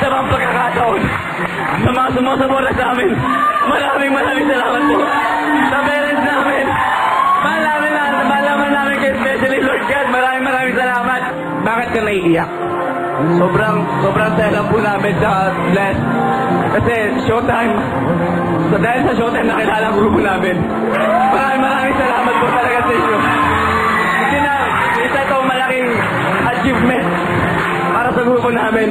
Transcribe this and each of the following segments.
isa pang pagkakataon sa mga sumusuporta sa amin. Maraming salamat po sa parents namin. Malaman namin kay especially Lord God. Maraming salamat. Bakit ka naiiyak? Sobrang saya lang po namin sa blessed. Kasi showtime. So dahil sa showtime nakilala ang grupo namin. Maraming salamat po talaga sa inyo. Isa itong malaking achievement para sa grupo namin.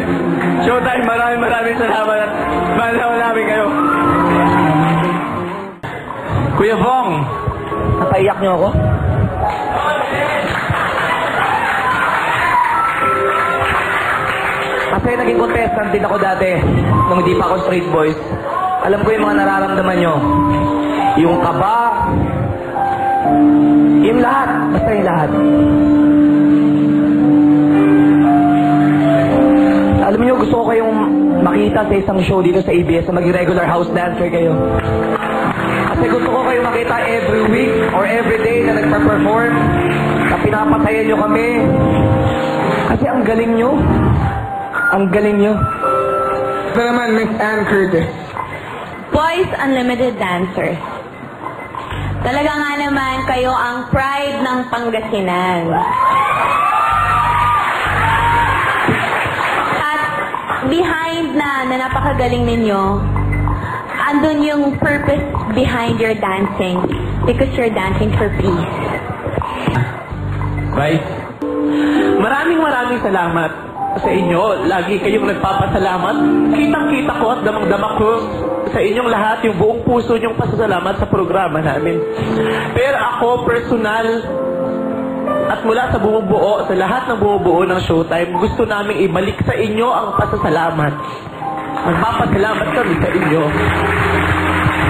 Showtime, maraming salamat at mahal namin kayo. Kuya Bong, napaiyak niyo ako? Kasi naging contestant din ako dati nung hindi pa ako Street Boys. Alam ko yung mga nararamdaman nyo. Yung kaba, yung lahat, basta yung lahat. Alam niyo, gusto ko kayong makita sa isang show dito sa ABS na maging regular house dancer kayo. Kasi gusto ko kayong makita every week or every day na nagpa-perform, na pinapatayan nyo kami. Kasi ang galing nyo. Ang galing nyo. Ito naman, Miss Ann Curtis. Boys Unlimited Dancer. Talaga nga naman kayo ang pride ng Pangasinan. At behind na napakagaling ninyo, andun yung purpose behind your dancing. Because you're dancing for peace. Right? Maraming salamat sa inyo. Lagi kayong nagpapasalamat. Kitang-kita ko at damang-dama ko sa inyong lahat yung buong puso niyong pasasalamat sa programa namin. Pero ako, personal, at mula sa bumubuo, sa lahat ng bumubuo ng Showtime, gusto namin ibalik sa inyo ang pasasalamat. Magpapasalamat kami sa inyo.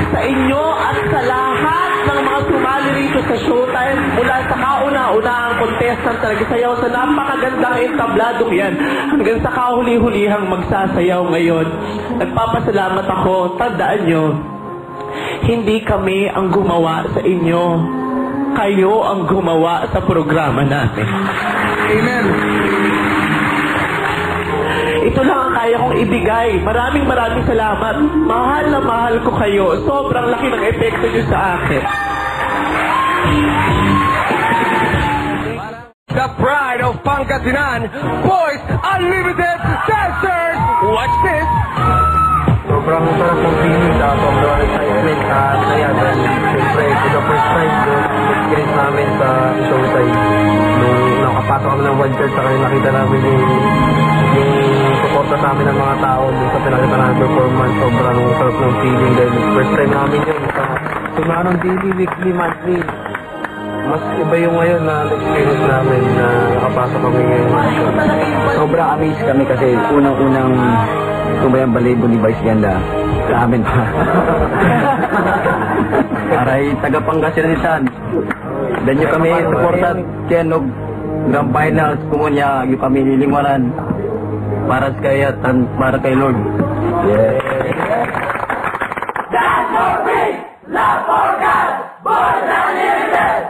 Sa inyo at sa lahat ng mga sumali rito sa Showtime, mula sa kauna-unahang contestant talaga sayaw sa napakagandang entabladong yan, hanggang sa kahuli-hulihang magsasayaw ngayon. Nagpapasalamat ako. Tandaan nyo, hindi kami ang gumawa sa inyo. Kayo ang gumawa sa programa natin. Amen. Ito lang ang kaya kong ibigay. Maraming salamat. Mahal na mahal ko kayo. Sobrang laki ng epekto nyo sa akin. The pride of Pangasinan, Boys Unlimited Dancers! Watch this! Sobrang sarap ng feeling sa sobrang excitement at saya dahil siyempre for the first time doon experience namin sa Showtime. Nung nakapasok kami ng wildcard sa kanila, nakita namin yung suporta sa amin ng mga tao dun sa pinakita namin performance. Sobrang sarap ng feeling dahil first time namin yun sa tumarang daily, weekly, monthly. Mas iba yung ngayon na experience namin na nakapasok kami ngayon. Sobrang amazed kami kasi unang-unang tumayang balibo ni Vice Ganda sa amin pa. Aray, taga-Pangasinan. Dan nyo kami supportat kaya no Grand Finals kumunya yung kami nilingwaran para kaya para kay Lord. Yeah. Dance for peace, love for God, Boys Unlimited!